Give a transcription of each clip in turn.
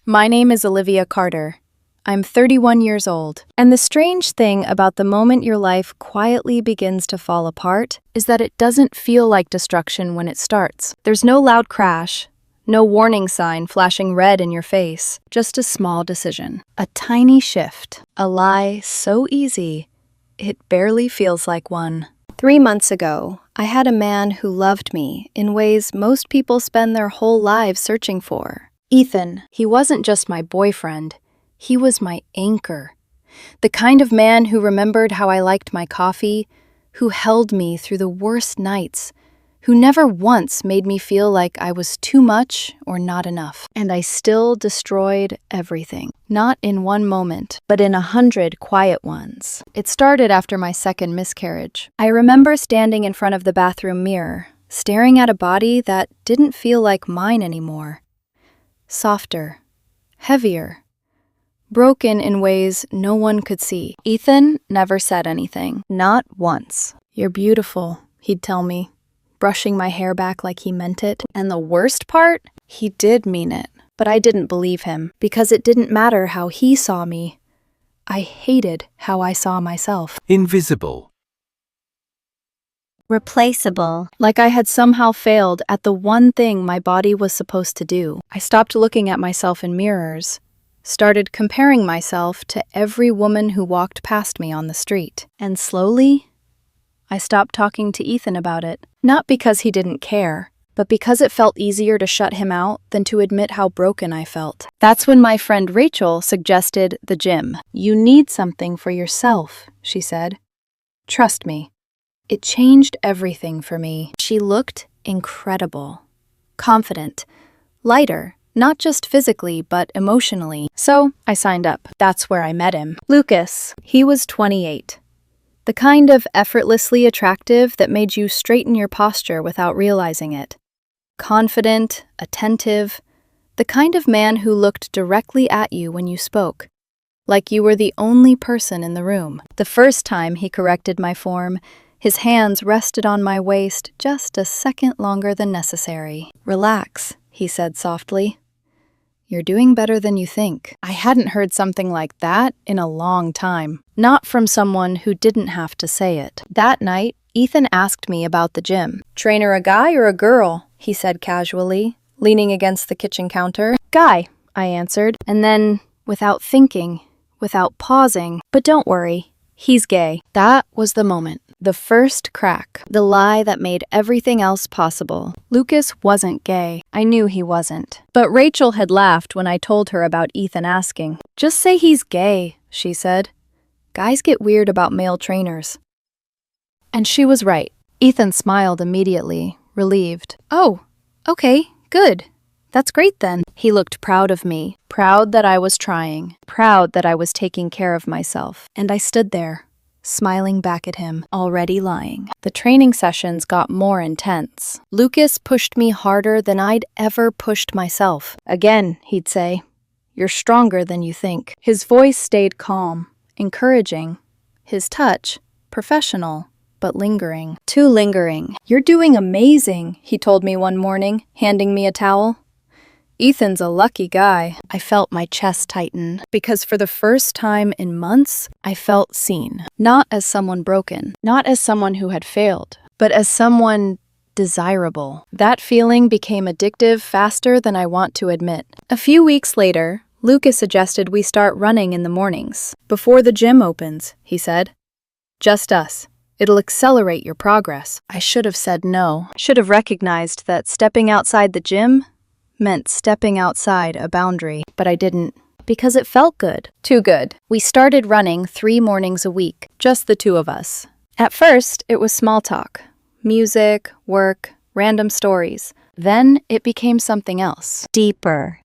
My name is Olivia Carter. I'm 31 years old. And the strange thing about the moment your life quietly begins to fall apart is that it doesn't feel like destruction when it starts. There's no loud crash, no warning sign flashing red in your face, just a small decision, a tiny shift, a lie so easy, it barely feels like one. 3 months ago, I had a man who loved me in ways most people spend their whole lives searching for. Ethan, he wasn't just my boyfriend, he was my anchor. The kind of man who remembered how I liked my coffee, who held me through the worst nights, who never once made me feel like I was too much or not enough. And I still destroyed everything. Not in one moment, but in 100 quiet ones. It started after my second miscarriage. I remember standing in front of the bathroom mirror, staring at a body that didn't feel like mine anymore. Softer, heavier, broken in ways no one could see. Ethan never said anything, not once. "You're beautiful," he'd tell me, brushing my hair back like he meant it. And the worst part? He did mean it. But I didn't believe him, because it didn't matter how he saw me. I hated how I saw myself. Invisible. Replaceable. Like I had somehow failed at the one thing my body was supposed to do. I stopped looking at myself in mirrors, started comparing myself to every woman who walked past me on the street. And slowly, I stopped talking to Ethan about it. Not because he didn't care, but because it felt easier to shut him out than to admit how broken I felt. That's when my friend Rachel suggested the gym. "You need something for yourself," she said. "Trust me." It changed everything for me. She looked incredible, confident, lighter, not just physically, but emotionally. So I signed up. That's where I met him. Lucas. He was 28. The kind of effortlessly attractive that made you straighten your posture without realizing it. Confident, attentive, the kind of man who looked directly at you when you spoke, like you were the only person in the room. The first time he corrected my form, his hands rested on my waist just a second longer than necessary. "Relax," he said softly. "You're doing better than you think." I hadn't heard something like that in a long time, not from someone who didn't have to say it. That night, Ethan asked me about the gym. "Trainer a guy or a girl?" he said casually, leaning against the kitchen counter. "Guy," I answered, and then, without thinking, without pausing, "But don't worry, he's gay." That was the moment. The first crack, the lie that made everything else possible. Lucas wasn't gay. I knew he wasn't. But Rachel had laughed when I told her about Ethan asking. "Just say he's gay," she said. "Guys get weird about male trainers." And she was right. Ethan smiled immediately, relieved. "Oh, okay, good. That's great then." He looked proud of me, proud that I was trying, proud that I was taking care of myself. And I stood there, smiling back at him, already lying. The training sessions got more intense. Lucas pushed me harder than I'd ever pushed myself. "Again," he'd say, "you're stronger than you think." His voice stayed calm, encouraging. His touch, professional, but lingering. Too lingering. "You're doing amazing," he told me one morning, handing me a towel. "Ethan's a lucky guy." I felt my chest tighten, because for the first time in months, I felt seen. Not as someone broken, not as someone who had failed, but as someone desirable. That feeling became addictive faster than I want to admit. A few weeks later, Lucas suggested we start running in the mornings. "Before the gym opens," he said. "Just us. It'll accelerate your progress." I should have said no. Should have recognized that stepping outside the gym meant stepping outside a boundary, but I didn't, because it felt good. Too good. We started running 3 mornings a week, just the two of us. At first, it was small talk, music, work, random stories. Then it became something else. Deeper.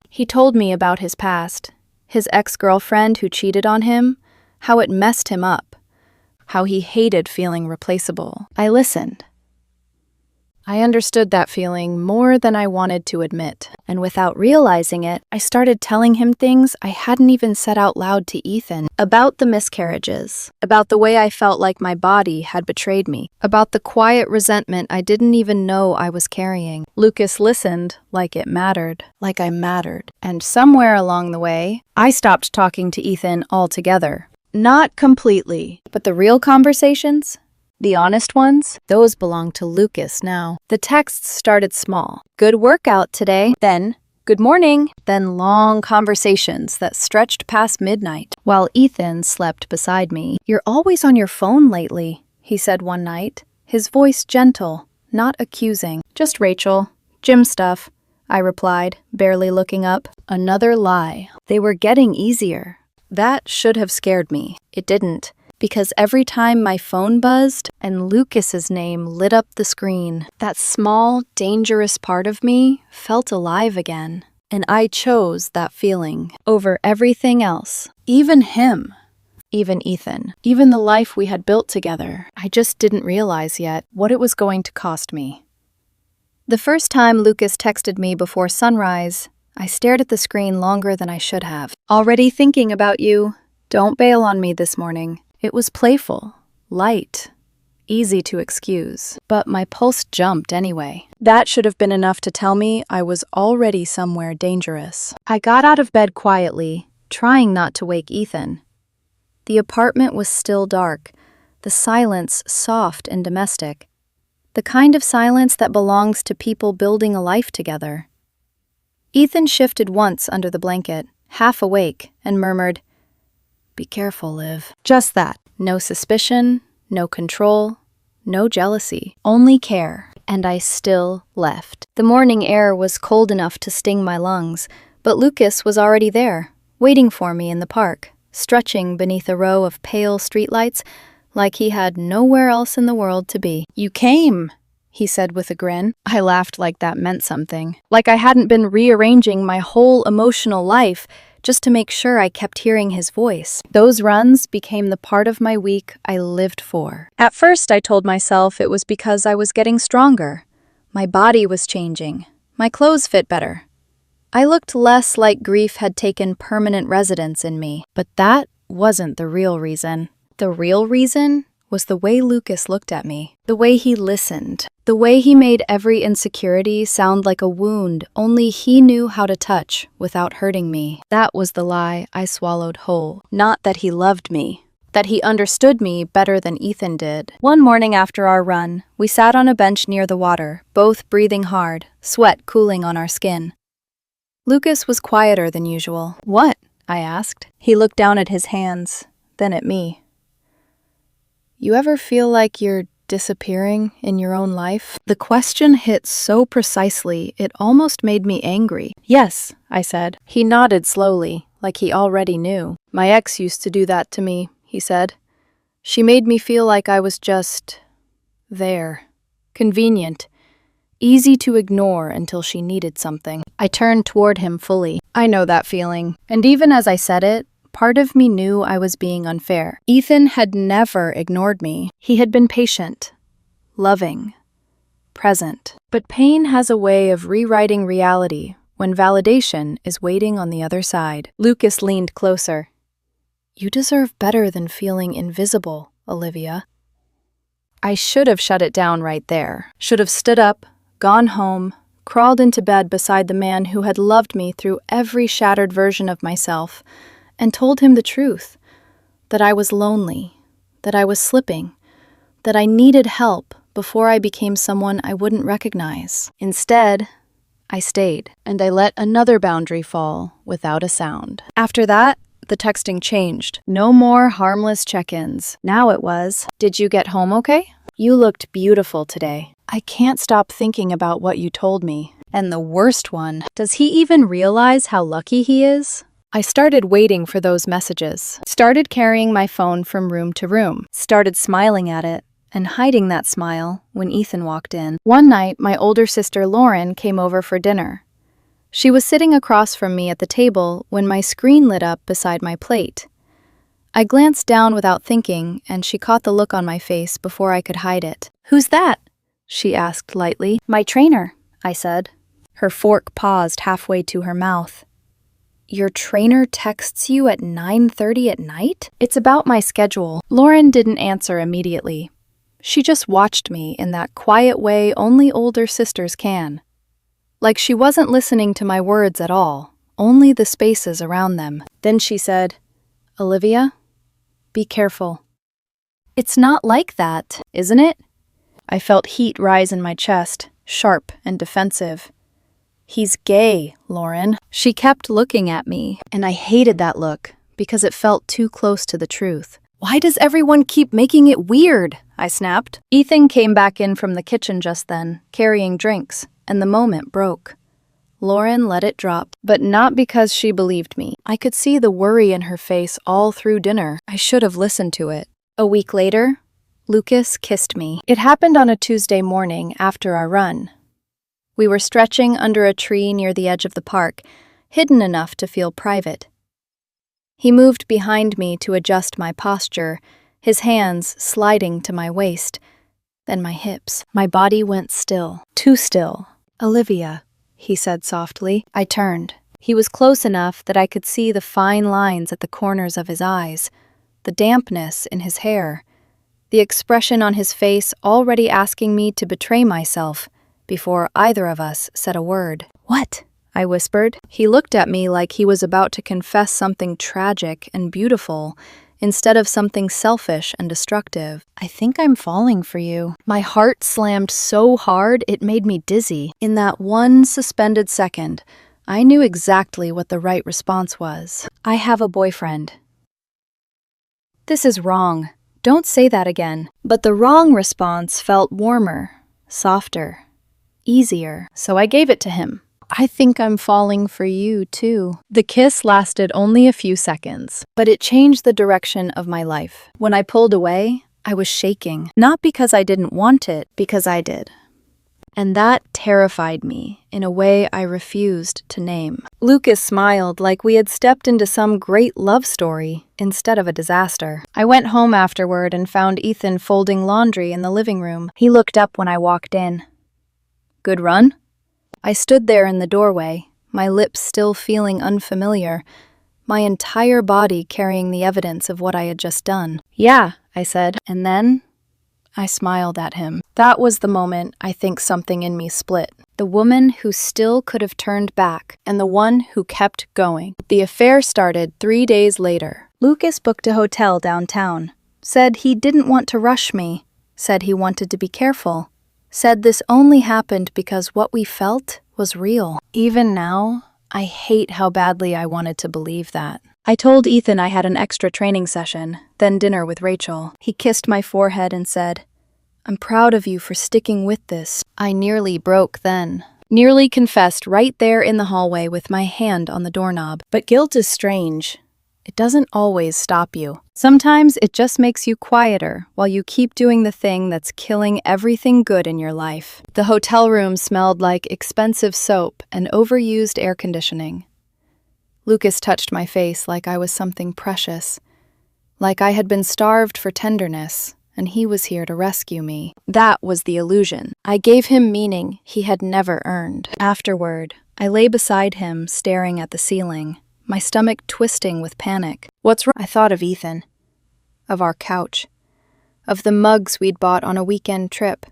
He told me about his past, his ex-girlfriend who cheated on him, how it messed him up, how he hated feeling replaceable. I listened. I understood that feeling more than I wanted to admit, and without realizing it, I started telling him things I hadn't even said out loud to Ethan. About the miscarriages, about the way I felt like my body had betrayed me, about the quiet resentment I didn't even know I was carrying. Lucas listened like it mattered, like I mattered. And somewhere along the way, I stopped talking to Ethan altogether. Not completely, but the real conversations? The honest ones? Those belong to Lucas now. The texts started small. Good workout today. Then, good morning. Then long conversations that stretched past midnight. While Ethan slept beside me. You're always on your phone lately, he said one night. His voice gentle, not accusing. Just Rachel. Gym stuff, I replied, barely looking up. Another lie. They were getting easier. That should have scared me. It didn't. Because every time my phone buzzed and Lucas's name lit up the screen, that small, dangerous part of me felt alive again. And I chose that feeling over everything else. Even him. Even Ethan. Even the life we had built together. I just didn't realize yet what it was going to cost me. The first time Lucas texted me before sunrise, I stared at the screen longer than I should have. Already thinking about you. Don't bail on me this morning. It was playful, light, easy to excuse, but my pulse jumped anyway. That should have been enough to tell me I was already somewhere dangerous. I got out of bed quietly, trying not to wake Ethan. The apartment was still dark, the silence soft and domestic, the kind of silence that belongs to people building a life together. Ethan shifted once under the blanket, half awake, and murmured, "Be careful, Liv." Just that. No suspicion, no control, no jealousy, only care. And I still left. The morning air was cold enough to sting my lungs, but Lucas was already there, waiting for me in the park, stretching beneath a row of pale streetlights like he had nowhere else in the world to be. "You came," he said with a grin. I laughed like that meant something. Like I hadn't been rearranging my whole emotional life just to make sure I kept hearing his voice. Those runs became the part of my week I lived for. At first, I told myself it was because I was getting stronger. My body was changing. My clothes fit better. I looked less like grief had taken permanent residence in me. But that wasn't the real reason. The real reason was the way Lucas looked at me, the way he listened, the way he made every insecurity sound like a wound only he knew how to touch without hurting me. That was the lie I swallowed whole. Not that he loved me, that he understood me better than Ethan did. One morning after our run, we sat on a bench near the water, both breathing hard, sweat cooling on our skin. Lucas was quieter than usual. "What?" I asked. He looked down at his hands, then at me. "You ever feel like you're disappearing in your own life?" The question hit so precisely, it almost made me angry. "Yes," I said. He nodded slowly, like he already knew. "My ex used to do that to me," he said. "She made me feel like I was just there, convenient, easy to ignore until she needed something." I turned toward him fully. "I know that feeling." And even as I said it, part of me knew I was being unfair. Ethan had never ignored me. He had been patient, loving, present. But pain has a way of rewriting reality when validation is waiting on the other side. Lucas leaned closer. "You deserve better than feeling invisible, Olivia." I should have shut it down right there. Should have stood up, gone home, crawled into bed beside the man who had loved me through every shattered version of myself, and told him the truth, that I was lonely, that I was slipping, that I needed help before I became someone I wouldn't recognize. Instead, I stayed, and I let another boundary fall without a sound. After that, the texting changed. No more harmless check-ins. Now it was, "Did you get home okay? You looked beautiful today. I can't stop thinking about what you told me." And the worst one, does he even realize how lucky he is? I started waiting for those messages, started carrying my phone from room to room, started smiling at it, and hiding that smile when Ethan walked in. One night, my older sister Lauren came over for dinner. She was sitting across from me at the table when my screen lit up beside my plate. I glanced down without thinking, and she caught the look on my face before I could hide it. "Who's that?" she asked lightly. My trainer, I said. Her fork paused halfway to her mouth. Your trainer texts you at 9:30 at night? It's about my schedule. Lauren didn't answer immediately. She just watched me in that quiet way only older sisters can. Like she wasn't listening to my words at all, only the spaces around them. Then she said, Olivia, be careful. It's not like that, isn't it? I felt heat rise in my chest, sharp and defensive. He's gay, Lauren. She kept looking at me, and I hated that look because it felt too close to the truth. Why does everyone keep making it weird? I snapped. Ethan came back in from the kitchen just then, carrying drinks, and the moment broke. Lauren let it drop, but not because she believed me. I could see the worry in her face all through dinner. I should have listened to it. A week later, Lucas kissed me. It happened on a Tuesday morning after our run. We were stretching under a tree near the edge of the park, hidden enough to feel private. He moved behind me to adjust my posture, his hands sliding to my waist, then my hips. My body went still, too still. Olivia, he said softly. I turned. He was close enough that I could see the fine lines at the corners of his eyes, the dampness in his hair, the expression on his face already asking me to betray myself before either of us said a word. What? I whispered. He looked at me like he was about to confess something tragic and beautiful instead of something selfish and destructive. I think I'm falling for you. My heart slammed so hard it made me dizzy. In that one suspended second, I knew exactly what the right response was. I have a boyfriend. This is wrong. Don't say that again. But the wrong response felt warmer, softer, easier, so I gave it to him. I think I'm falling for you, too. The kiss lasted only a few seconds, but it changed the direction of my life. When I pulled away, I was shaking. Not because I didn't want it, because I did. And that terrified me in a way I refused to name. Lucas smiled like we had stepped into some great love story instead of a disaster. I went home afterward and found Ethan folding laundry in the living room. He looked up when I walked in. Good run? I stood there in the doorway, my lips still feeling unfamiliar, my entire body carrying the evidence of what I had just done. Yeah, I said, and then I smiled at him. That was the moment I think something in me split. The woman who still could have turned back, and the one who kept going. The affair started 3 days later. Lucas booked a hotel downtown, said he didn't want to rush me, said he wanted to be careful, said this only happened because what we felt was real. Even now, I hate how badly I wanted to believe that. I told Ethan I had an extra training session, then dinner with Rachel. He kissed my forehead and said, I'm proud of you for sticking with this. I nearly broke then. Nearly confessed right there in the hallway with my hand on the doorknob. But guilt is strange. It doesn't always stop you. Sometimes it just makes you quieter while you keep doing the thing that's killing everything good in your life. The hotel room smelled like expensive soap and overused air conditioning. Lucas touched my face like I was something precious, like I had been starved for tenderness, and he was here to rescue me. That was the illusion. I gave him meaning he had never earned. Afterward, I lay beside him, staring at the ceiling, my stomach twisting with panic. What's wrong? I thought of Ethan, of our couch, of the mugs we'd bought on a weekend trip,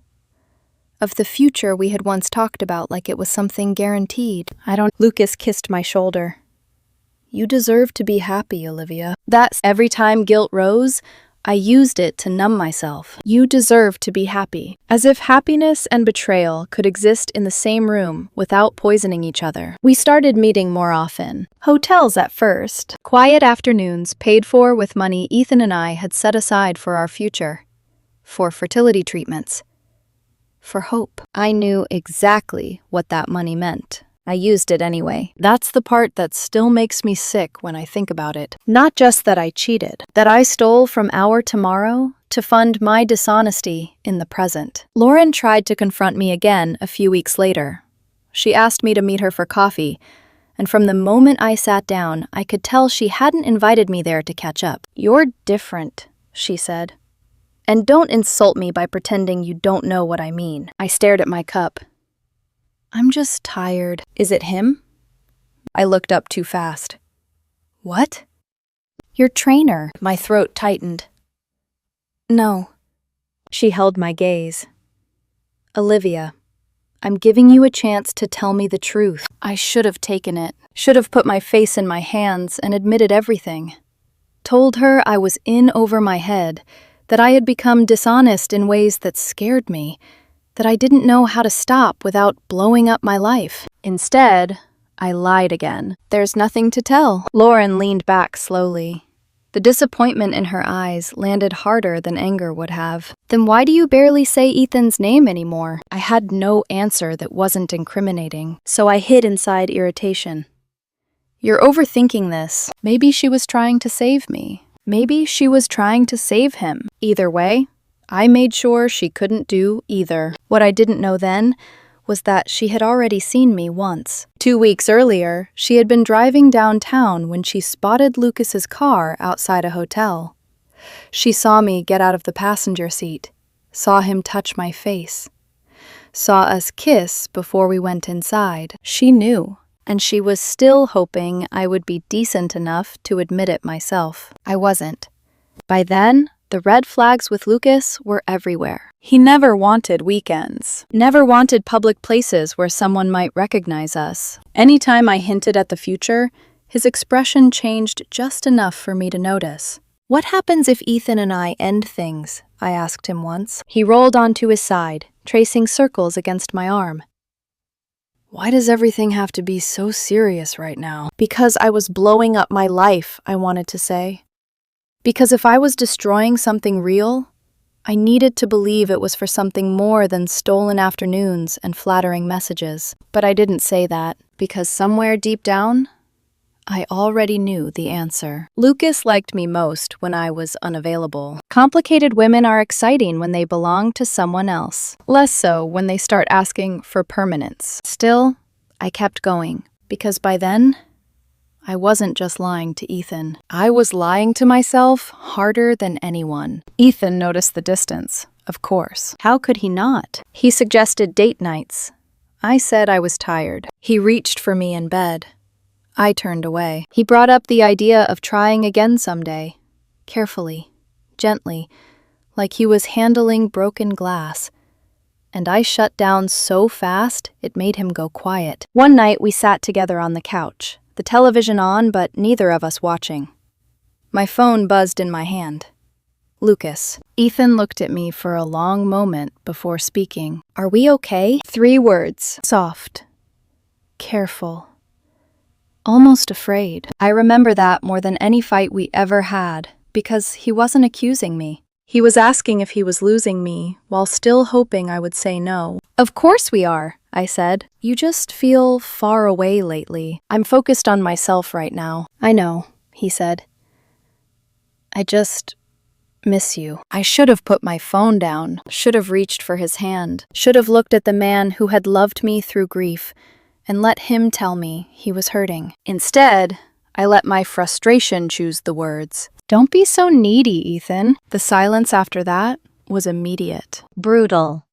of the future we had once talked about like it was something guaranteed. Lucas kissed my shoulder. You deserve to be happy, Olivia. That's every time guilt rose, I used it to numb myself. You deserve to be happy. As if happiness and betrayal could exist in the same room without poisoning each other. We started meeting more often. Hotels at first. Quiet afternoons paid for with money Ethan and I had set aside for our future. For fertility treatments. For hope. I knew exactly what that money meant. I used it anyway. That's the part that still makes me sick when I think about it. Not just that I cheated, that I stole from our tomorrow to fund my dishonesty in the present. Lauren tried to confront me again a few weeks later. She asked me to meet her for coffee, and from the moment I sat down, I could tell she hadn't invited me there to catch up. You're different, she said. And don't insult me by pretending you don't know what I mean. I stared at my cup. I'm just tired. Is it him? I looked up too fast. What? Your trainer. My throat tightened. No. She held my gaze. Olivia, I'm giving you a chance to tell me the truth. I should have taken it. Should have put my face in my hands and admitted everything. Told her I was in over my head, that I had become dishonest in ways that scared me, that I didn't know how to stop without blowing up my life. Instead, I lied again. There's nothing to tell. Lauren leaned back slowly. The disappointment in her eyes landed harder than anger would have. Then why do you barely say Ethan's name anymore? I had no answer that wasn't incriminating, so I hid inside irritation. You're overthinking this. Maybe she was trying to save me. Maybe she was trying to save him. Either way, I made sure she couldn't do either. What I didn't know then was that she had already seen me once. 2 weeks earlier, she had been driving downtown when she spotted Lucas's car outside a hotel. She saw me get out of the passenger seat, saw him touch my face, saw us kiss before we went inside. She knew, and she was still hoping I would be decent enough to admit it myself. I wasn't. By then, the red flags with Lucas were everywhere. He never wanted weekends, never wanted public places where someone might recognize us. Anytime I hinted at the future, his expression changed just enough for me to notice. What happens if Ethan and I end things? I asked him once. He rolled onto his side, tracing circles against my arm. Why does everything have to be so serious right now? Because I was blowing up my life, I wanted to say. Because if I was destroying something real, I needed to believe it was for something more than stolen afternoons and flattering messages. But I didn't say that, because somewhere deep down, I already knew the answer. Lucas liked me most when I was unavailable. Complicated women are exciting when they belong to someone else, less so when they start asking for permanence. Still, I kept going, because by then, I wasn't just lying to Ethan. I was lying to myself harder than anyone. Ethan noticed the distance, of course. How could he not? He suggested date nights. I said I was tired. He reached for me in bed. I turned away. He brought up the idea of trying again someday. Carefully, gently, like he was handling broken glass. And I shut down so fast, it made him go quiet. One night we sat together on the couch. The television on, but neither of us watching. My phone buzzed in my hand. Lucas. Ethan looked at me for a long moment before speaking. Are we okay? 3 words. Soft. Careful. Almost afraid. I remember that more than any fight we ever had, because he wasn't accusing me. He was asking if he was losing me, while still hoping I would say no. Of course we are, I said. You just feel far away lately. I'm focused on myself right now. I know, he said. I just miss you. I should have put my phone down, should have reached for his hand, should have looked at the man who had loved me through grief, and let him tell me he was hurting. Instead, I let my frustration choose the words. Don't be so needy, Ethan. The silence after that was immediate. Brutal.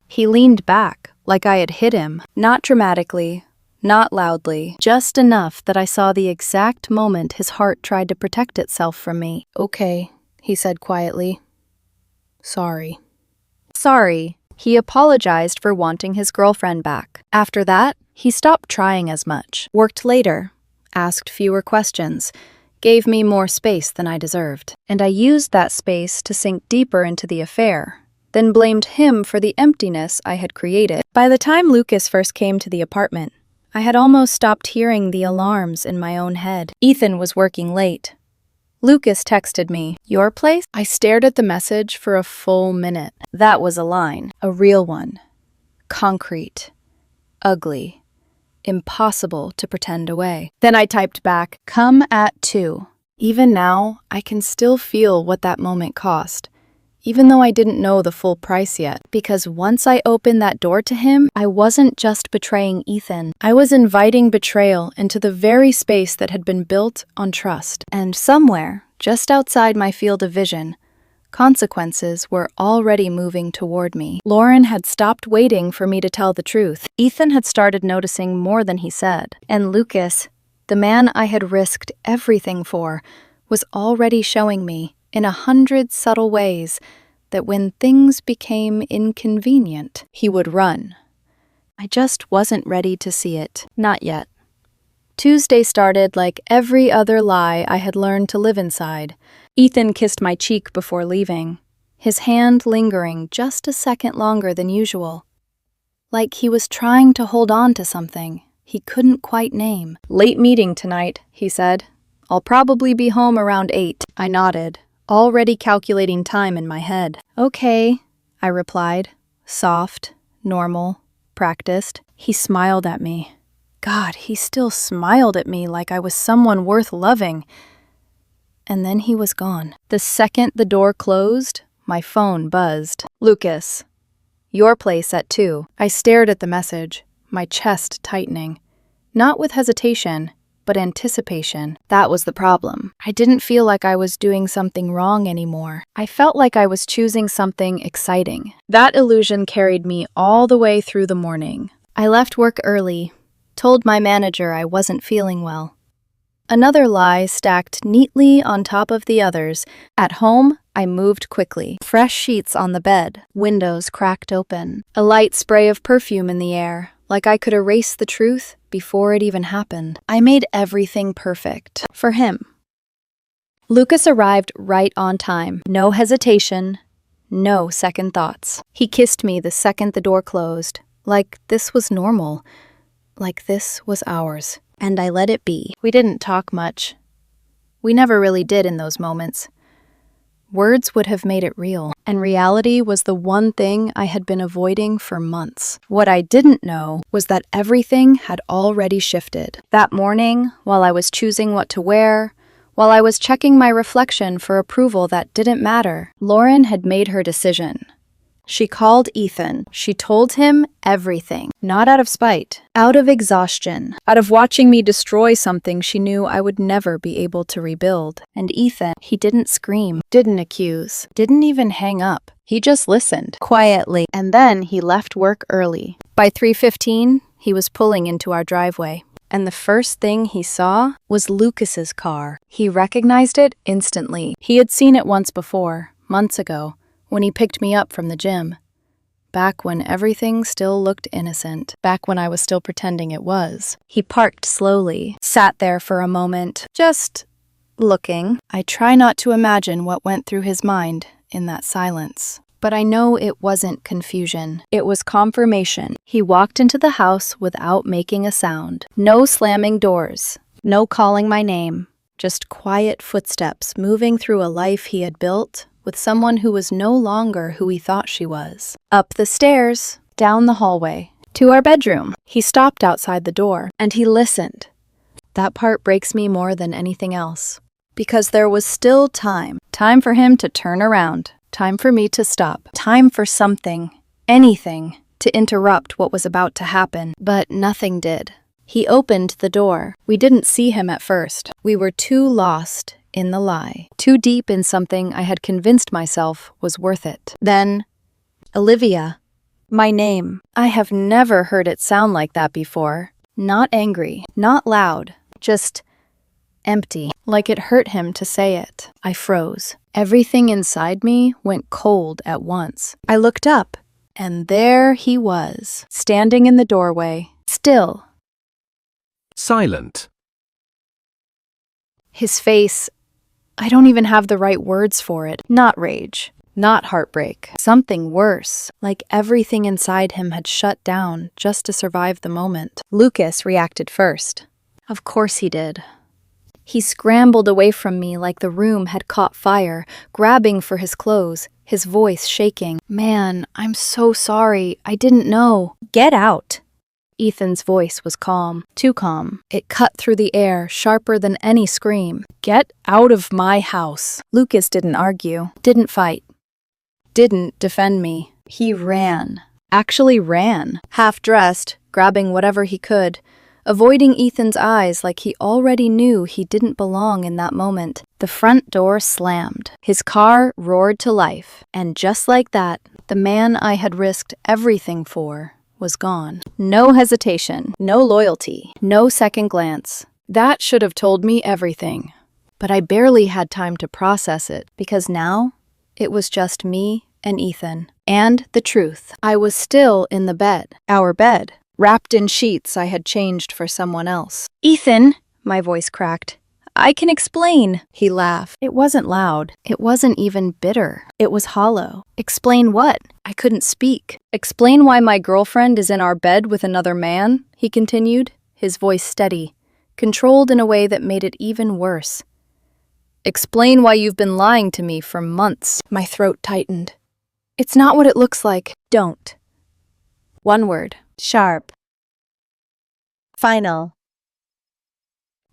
He leaned back, like I had hit him. Not dramatically, not loudly, just enough that I saw the exact moment his heart tried to protect itself from me. Okay, he said quietly. Sorry. Sorry. He apologized for wanting his girlfriend back. After that, he stopped trying as much, worked later, asked fewer questions, gave me more space than I deserved. And I used that space to sink deeper into the affair, then blamed him for the emptiness I had created. By the time Lucas first came to the apartment, I had almost stopped hearing the alarms in my own head. Ethan was working late. Lucas texted me, "Your place?" I stared at the message for a full minute. That was a line, a real one. Concrete. Ugly. Impossible to pretend away. Then I typed back, "Come at 2. Even now, I can still feel what that moment cost, even though I didn't know the full price yet. Because once I opened that door to him, I wasn't just betraying Ethan. I was inviting betrayal into the very space that had been built on trust. And somewhere, just outside my field of vision, Consequences were already moving toward me. Lauren had stopped waiting for me to tell the truth. Ethan had started noticing more than he said. And Lucas, the man I had risked everything for, was already showing me, in 100 subtle ways, that when things became inconvenient, he would run. I just wasn't ready to see it. Not yet. Tuesday started like every other lie I had learned to live inside. Ethan kissed my cheek before leaving, his hand lingering just a second longer than usual. Like he was trying to hold on to something he couldn't quite name. "Late meeting tonight," he said. "I'll probably be home around 8. I nodded, already calculating time in my head. "Okay," I replied, soft, normal, practiced. He smiled at me. God, he still smiled at me like I was someone worth loving. And then he was gone. The second the door closed, my phone buzzed. "Lucas, your place at 2. I stared at the message, my chest tightening. Not with hesitation, but anticipation. That was the problem. I didn't feel like I was doing something wrong anymore. I felt like I was choosing something exciting. That illusion carried me all the way through the morning. I left work early, told my manager I wasn't feeling well. Another lie stacked neatly on top of the others. At home, I moved quickly. Fresh sheets on the bed, windows cracked open, a light spray of perfume in the air, like I could erase the truth before it even happened. I made everything perfect. For him. Lucas arrived right on time. No hesitation, no second thoughts. He kissed me the second the door closed, like this was normal, like this was ours. And I let it be. We didn't talk much. We never really did in those moments. Words would have made it real, and reality was the one thing I had been avoiding for months. What I didn't know was that everything had already shifted. That morning, while I was choosing what to wear, while I was checking my reflection for approval that didn't matter, Lauren had made her decision. She called Ethan. She told him everything, not out of spite, out of exhaustion, out of watching me destroy something she knew I would never be able to rebuild. And Ethan, he didn't scream, didn't accuse, didn't even hang up. He just listened, quietly, and then he left work early. By 3:15, he was pulling into our driveway. And the first thing he saw was Lucas's car. He recognized it instantly. He had seen it once before, months ago, when he picked me up from the gym. Back when everything still looked innocent. Back when I was still pretending it was. He parked slowly, sat there for a moment, just looking. I try not to imagine what went through his mind in that silence. But I know it wasn't confusion. It was confirmation. He walked into the house without making a sound. No slamming doors. No calling my name. Just quiet footsteps moving through a life he had built with someone who was no longer who he thought she was. Up the stairs, down the hallway, to our bedroom. He stopped outside the door, and he listened. That part breaks me more than anything else. Because there was still time. Time for him to turn around. Time for me to stop. Time for something, anything, to interrupt what was about to happen. But nothing did. He opened the door. We didn't see him at first. We were too lost in the lie, too deep in something I had convinced myself was worth it. Then, Olivia. My name. I have never heard it sound like that before. Not angry, not loud, just empty, like it hurt him to say it. I froze. Everything inside me went cold at once. I looked up, and there he was, standing in the doorway, still. Silent. His face, I don't even have the right words for it. Not rage, not heartbreak. Something worse, like everything inside him had shut down just to survive the moment. Lucas reacted first. Of course he did. He scrambled away from me like the room had caught fire, grabbing for his clothes, his voice shaking. "Man, I'm so sorry. I didn't know." "Get out." Ethan's voice was calm, too calm. It cut through the air, sharper than any scream. "Get out of my house." Lucas didn't argue, didn't fight, didn't defend me. He ran. Actually ran. Half-dressed, grabbing whatever he could. avoiding Ethan's eyes like he already knew he didn't belong in that moment. The front door slammed. His car roared to life. And just like that, the man I had risked everything for was gone. No hesitation, no loyalty, no second glance. That should have told me everything. But I barely had time to process it, because now it was just me and Ethan. And the truth, I was still in the bed, our bed, wrapped in sheets I had changed for someone else. "Ethan," my voice cracked. "I can explain." He laughed. It wasn't loud. It wasn't even bitter. It was hollow. "Explain what?" I couldn't speak. "Explain why my girlfriend is in our bed with another man," he continued, his voice steady, controlled in a way that made it even worse. "Explain why you've been lying to me for months." My throat tightened. "It's not what it looks like." "Don't." One word. Sharp. Final.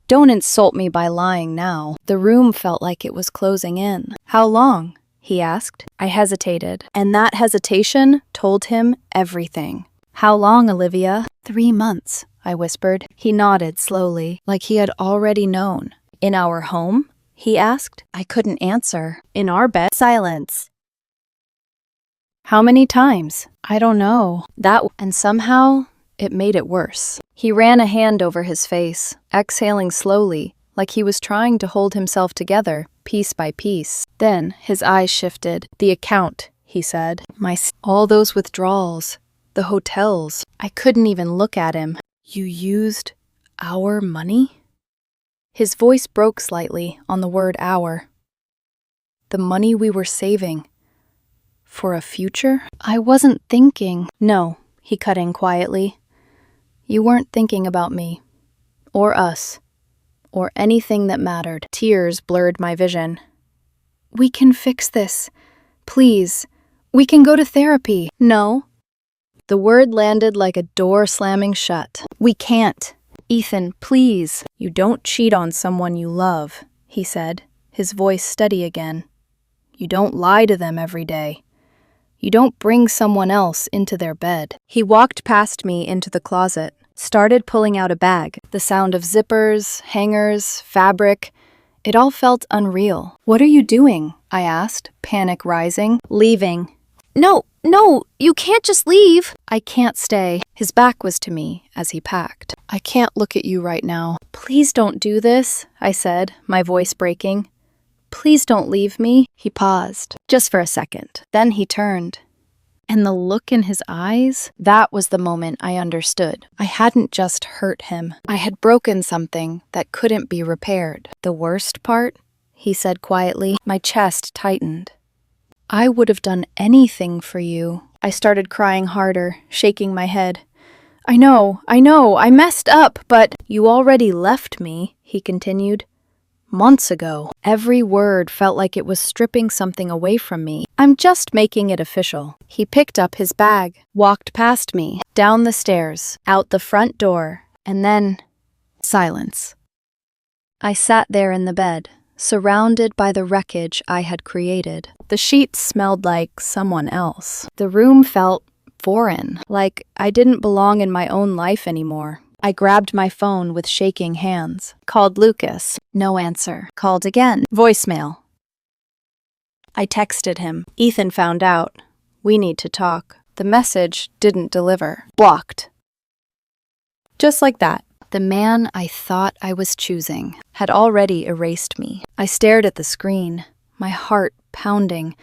"Don't insult me by lying now." The room felt like it was closing in. "How long?" he asked. I hesitated, and that hesitation told him everything. "How long, Olivia?" 3 months, I whispered. He nodded slowly, like he had already known. "In our home?" he asked. I couldn't answer. "In our bed?" Silence. "How many times?" "I don't know." And somehow, it made it worse. He ran a hand over his face, exhaling slowly, like he was trying to hold himself together, piece by piece. Then his eyes shifted. "The account," he said. All those withdrawals, the hotels. I couldn't even look at him. "You used our money?" His voice broke slightly on the word "our." "The money we were saving. For a future?" I wasn't thinking. "No," he cut in quietly. "You weren't thinking about me. Or us. Or anything that mattered." Tears blurred my vision. "We can fix this. Please. We can go to therapy." "No." The word landed like a door slamming shut. "We can't. Ethan, please." "You don't cheat on someone you love," he said, his voice steady again. "You don't lie to them every day. You don't bring someone else into their bed." He walked past me into the closet, started pulling out a bag. The sound of zippers, hangers, fabric, it all felt unreal. "What are you doing?" I asked, panic rising. "Leaving." No, you can't just leave." "I can't stay." His back was to me as he packed. "I can't look at you right now." "Please don't do this," I said, my voice breaking. "Please don't leave me." He paused, just for a second. Then he turned. And the look in his eyes, that was the moment I understood. I hadn't just hurt him. I had broken something that couldn't be repaired. "The worst part?" he said quietly. My chest tightened. "I would have done anything for you." I started crying harder, shaking my head. I know, I messed up, but..." "You already left me," he continued. "Months ago." Every word felt like it was stripping something away from me. "I'm just making it official." He picked up his bag, walked past me, down the stairs, out the front door, and then silence. I sat there in the bed, surrounded by the wreckage I had created. The sheets smelled like someone else. The room felt foreign, like I didn't belong in my own life anymore. I grabbed my phone with shaking hands. Called Lucas. No answer. Called again. Voicemail. I texted him. "Ethan found out. We need to talk." The message didn't deliver. Blocked. Just like that. The man I thought I was choosing had already erased me. I stared at the screen, my heart pounding,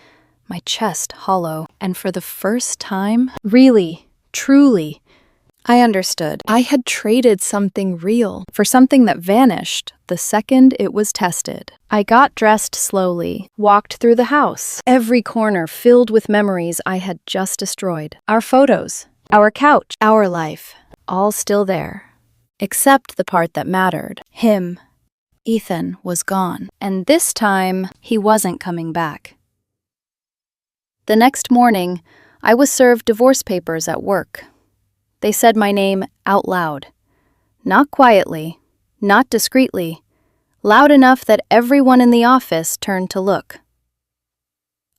my chest hollow, and for the first time, really, truly, I understood. I had traded something real for something that vanished the second it was tested. I got dressed slowly, walked through the house, every corner filled with memories I had just destroyed. Our photos, our couch, our life, all still there. Except the part that mattered. Him. Ethan was gone. And this time, he wasn't coming back. The next morning, I was served divorce papers at work. They said my name out loud. Not quietly, not discreetly, loud enough that everyone in the office turned to look.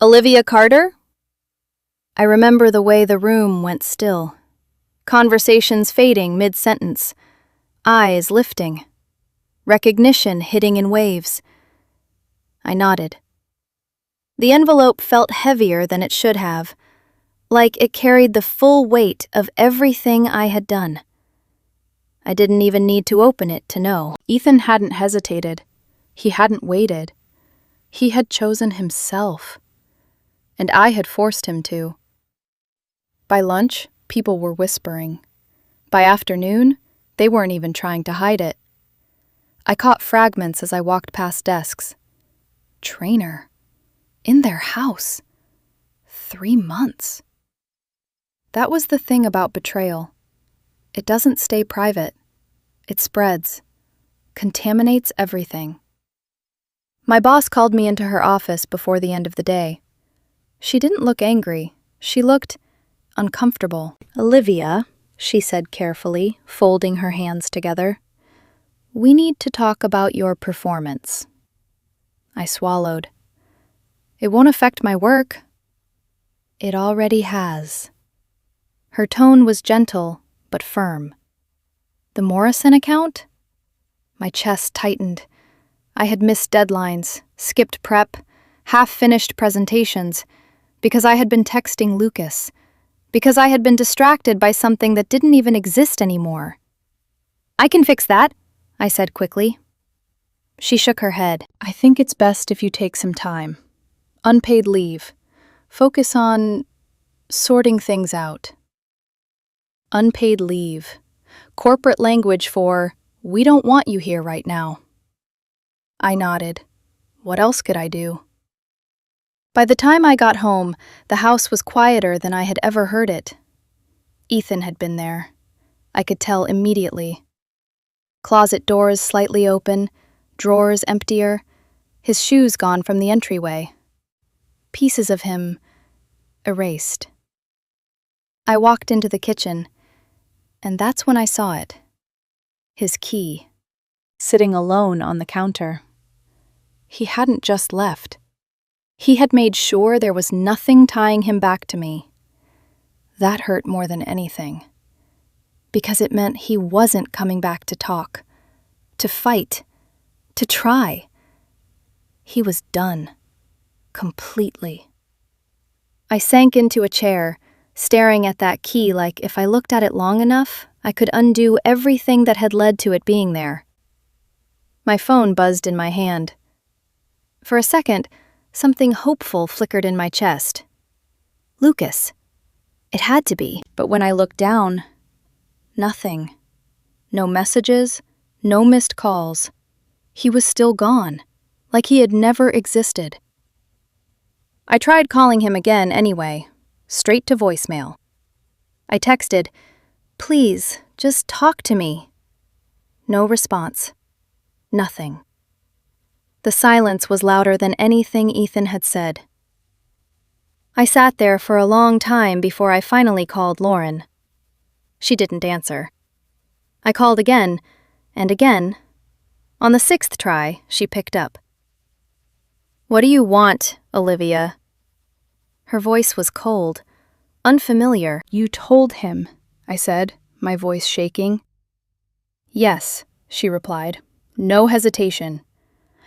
"Olivia Carter?" I remember the way the room went still. Conversations fading mid-sentence. eyes lifting, recognition hitting in waves. I nodded. The envelope felt heavier than it should have, like it carried the full weight of everything I had done. I didn't even need to open it to know. Ethan hadn't hesitated. He hadn't waited. He had chosen himself. And I had forced him to. By lunch, people were whispering. By afternoon, they weren't even trying to hide it. I caught fragments as I walked past desks. Trainer. In their house. 3 months. That was the thing about betrayal. It doesn't stay private. It spreads. Contaminates everything. My boss called me into her office before the end of the day. She didn't look angry. She looked uncomfortable. "Olivia," she said carefully, folding her hands together, "we need to talk about your performance." I swallowed. "It won't affect my work." "It already has." Her tone was gentle, but firm. "The Morrison account?" My chest tightened. I had missed deadlines, skipped prep, half-finished presentations, because I had been texting Lucas, because I had been distracted by something that didn't even exist anymore. "I can fix that," I said quickly. She shook her head. "I think it's best if you take some time. Unpaid leave. Focus on sorting things out." Unpaid leave. Corporate language for, "We don't want you here right now." I nodded. What else could I do? By the time I got home, the house was quieter than I had ever heard it. Ethan had been there. I could tell immediately. Closet doors slightly open, drawers emptier, his shoes gone from the entryway. Pieces of him erased. I walked into the kitchen, and that's when I saw it. His key, sitting alone on the counter. He hadn't just left. He had made sure there was nothing tying him back to me. That hurt more than anything, because it meant he wasn't coming back to talk, to fight, to try. He was done. Completely. I sank into a chair, staring at that key like if I looked at it long enough, I could undo everything that had led to it being there. My phone buzzed in my hand. For a second, something hopeful flickered in my chest. Lucas. It had to be, but when I looked down, nothing. No messages, no missed calls. He was still gone, like he had never existed. I tried calling him again anyway, straight to voicemail. I texted, "Please, just talk to me." No response. Nothing. The silence was louder than anything Ethan had said. I sat there for a long time before I finally called Lauren. She didn't answer. I called again, and again. On the 6th try, she picked up. "What do you want, Olivia?" Her voice was cold, unfamiliar. "You told him," I said, my voice shaking. "Yes," she replied. No hesitation.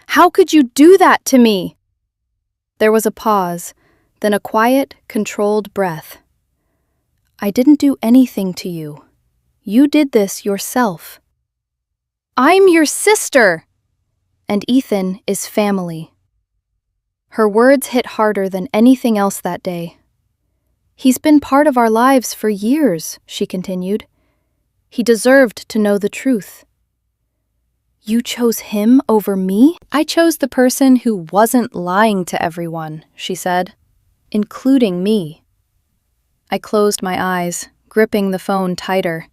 "How could you do that to me?" There was a pause, then a quiet, controlled breath. "I didn't do anything to you. You did this yourself." "I'm your sister!" "And Ethan is family." Her words hit harder than anything else that day. "He's been part of our lives for years," she continued. "He deserved to know the truth." "You chose him over me?" "I chose the person who wasn't lying to everyone," she said, "including me." I closed my eyes, gripping the phone tighter.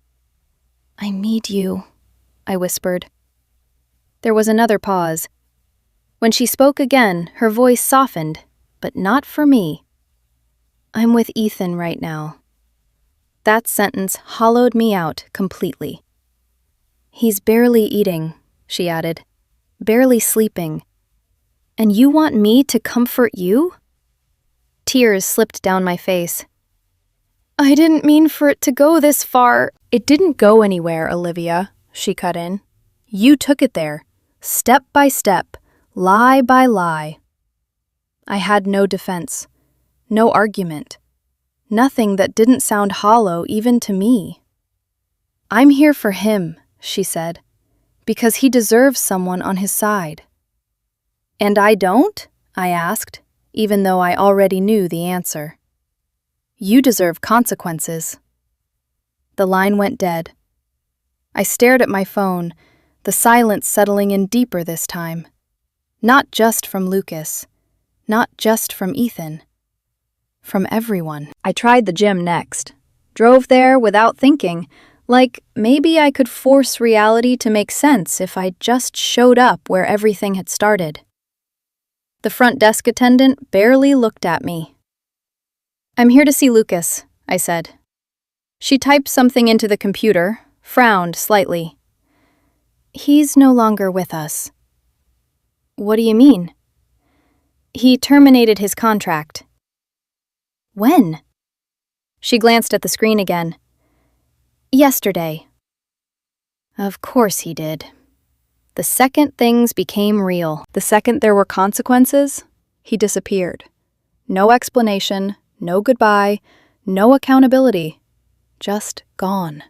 "I need you," I whispered. There was another pause. When she spoke again, her voice softened, but not for me. "I'm with Ethan right now." That sentence hollowed me out completely. "He's barely eating," she added, "barely sleeping. And you want me to comfort you?" Tears slipped down my face. "I didn't mean for it to go this far." "It didn't go anywhere, Olivia. she cut in. You took it there, step by step, lie by lie. I had no defense, no argument, nothing that didn't sound hollow even to me. I'm here for him, she said, because he deserves someone on his side. And I don't? I asked, even though I already knew the answer. You deserve consequences. The line went dead. I stared at my phone, the silence settling in deeper this time. Not just from Lucas, not just from Ethan. From everyone. I tried the gym next. Drove there without thinking, like maybe I could force reality to make sense if I just showed up where everything had started. The front desk attendant barely looked at me. I'm here to see Lucas, I said. She typed something into the computer, frowned slightly. He's no longer with us. What do you mean? He terminated his contract. When? She glanced at the screen again. Yesterday. Of course he did. The second things became real, the second there were consequences, he disappeared. No explanation, no goodbye, no accountability. Just gone.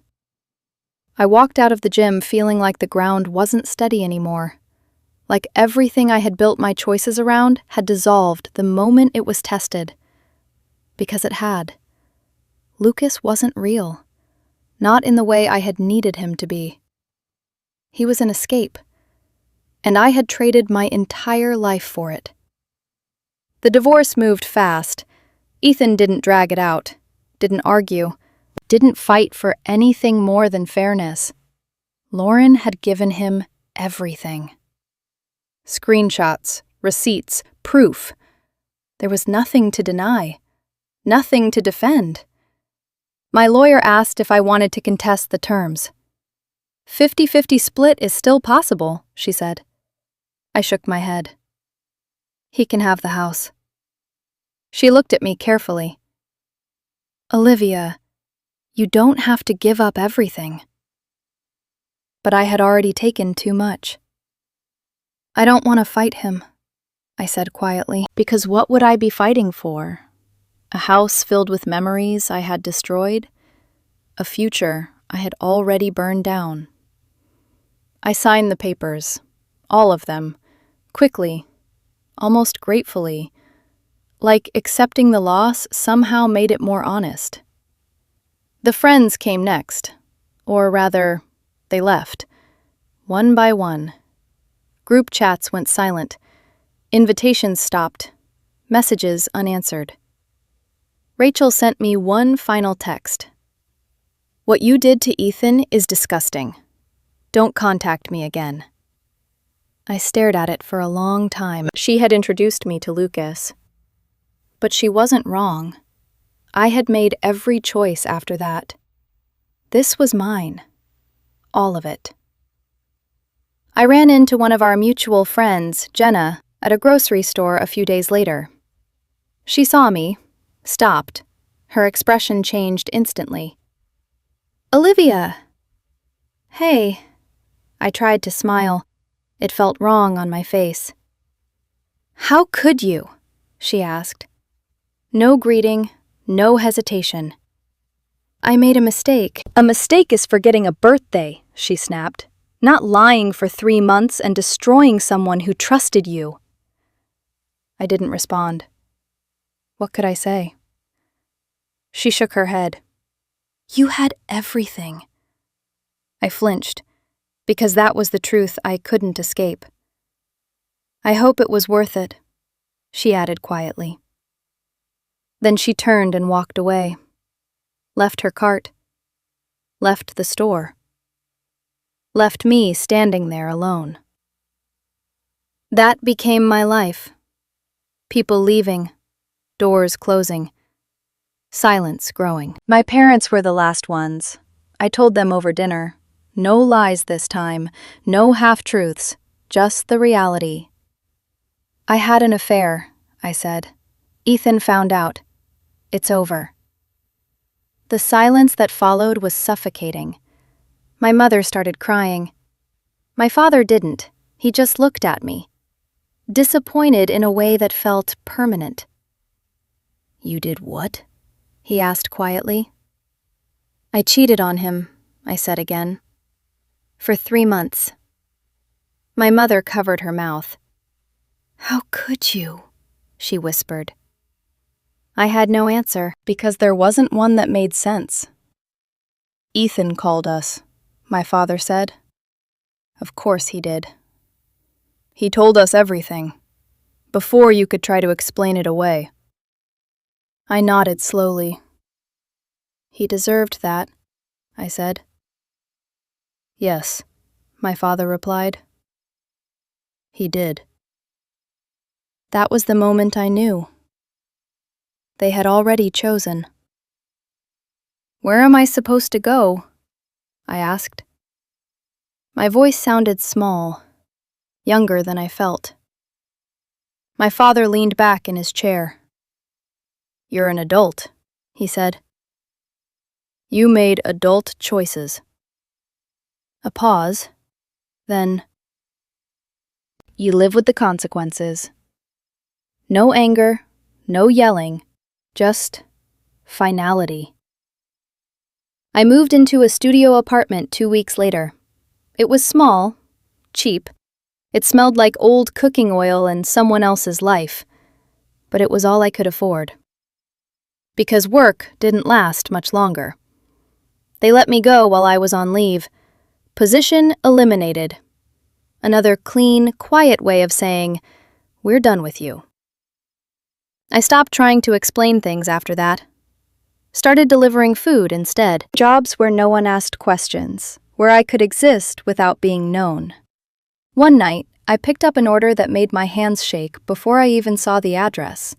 I walked out of the gym feeling like the ground wasn't steady anymore. Like everything I had built my choices around had dissolved the moment it was tested. Because it had. Lucas wasn't real. Not in the way I had needed him to be. He was an escape. And I had traded my entire life for it. The divorce moved fast. Ethan didn't drag it out, didn't argue, didn't fight for anything more than fairness. Lauren had given him everything. Screenshots, receipts, proof. There was nothing to deny, nothing to defend. My lawyer asked if I wanted to contest the terms. 50-50 split is still possible, she said. I shook my head. He can have the house. She looked at me carefully. Olivia, you don't have to give up everything. But I had already taken too much. I don't want to fight him, I said quietly, because what would I be fighting for? A house filled with memories I had destroyed? A future I had already burned down? I signed the papers, all of them, quickly, almost gratefully, like accepting the loss somehow made it more honest. The friends came next, or rather, they left, one by one. Group chats went silent, invitations stopped, messages unanswered. Rachel sent me one final text. What you did to Ethan is disgusting. Don't contact me again. I stared at it for a long time. She had introduced me to Lucas. But she wasn't wrong. I had made every choice after that. This was mine. All of it. I ran into one of our mutual friends, Jenna, at a grocery store a few days later. She saw me, stopped. Her expression changed instantly. Olivia! Hey. I tried to smile. It felt wrong on my face. How could you? She asked. No greeting, no hesitation. I made a mistake. A mistake is forgetting a birthday, she snapped. Not lying for 3 months and destroying someone who trusted you. I didn't respond. What could I say? She shook her head. You had everything. I flinched, because that was the truth I couldn't escape. I hope it was worth it, she added quietly. Then she turned and walked away, left her cart, left the store, left me standing there alone. That became my life. People leaving, doors closing, silence growing. My parents were the last ones. I told them over dinner. No lies this time, no half-truths, just the reality. I had an affair, I said. Ethan found out. It's over. The silence that followed was suffocating. My mother started crying. My father didn't. He just looked at me, disappointed in a way that felt permanent. "You did what?" he asked quietly. "I cheated on him," I said again. "For 3 months." My mother covered her mouth. "How could you?" she whispered. I had no answer, because there wasn't one that made sense. "Ethan called us," my father said. "Of course he did. He told us everything, before you could try to explain it away." I nodded slowly. "He deserved that," I said. "Yes," my father replied. "He did." That was the moment I knew. They had already chosen. "Where am I supposed to go?" I asked. My voice sounded small, younger than I felt. My father leaned back in his chair. "You're an adult," he said. "You made adult choices." A pause, then, "You live with the consequences." No anger, no yelling, just finality. I moved into a studio apartment 2 weeks later. It was small, cheap. It smelled like old cooking oil and someone else's life, but it was all I could afford. Because work didn't last much longer. They let me go while I was on leave. Position eliminated. Another clean, quiet way of saying, "We're done with you." I stopped trying to explain things after that. Started delivering food instead. Jobs where no one asked questions, where I could exist without being known. One night, I picked up an order that made my hands shake before I even saw the address.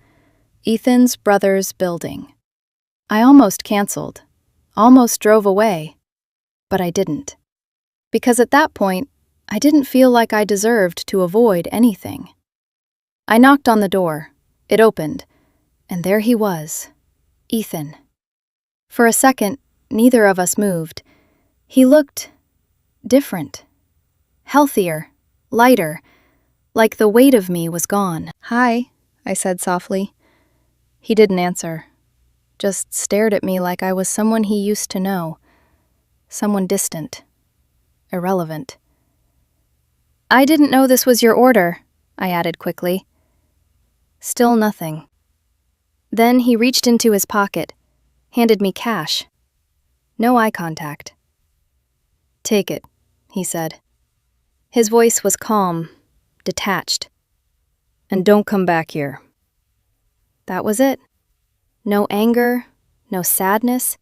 Ethan's brother's building. I almost canceled, almost drove away, but I didn't. Because at that point, I didn't feel like I deserved to avoid anything. I knocked on the door. It opened, and there he was, Ethan. For a second, neither of us moved. He looked different, healthier, lighter, like the weight of me was gone. "Hi," I said softly. He didn't answer, just stared at me like I was someone he used to know, someone distant, irrelevant. "I didn't know this was your order," I added quickly. Still nothing. Then he reached into his pocket, handed me cash. No eye contact. "Take it," he said. His voice was calm, detached. "And don't come back here." That was it. No anger, no sadness,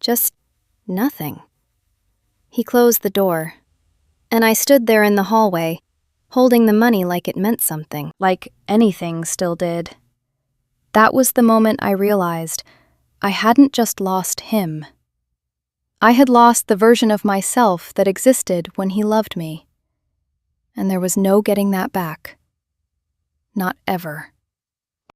just nothing. He closed the door, and I stood there in the hallway, holding the money like it meant something, like anything still did. That was the moment I realized I hadn't just lost him. I had lost the version of myself that existed when he loved me. And there was no getting that back. Not ever.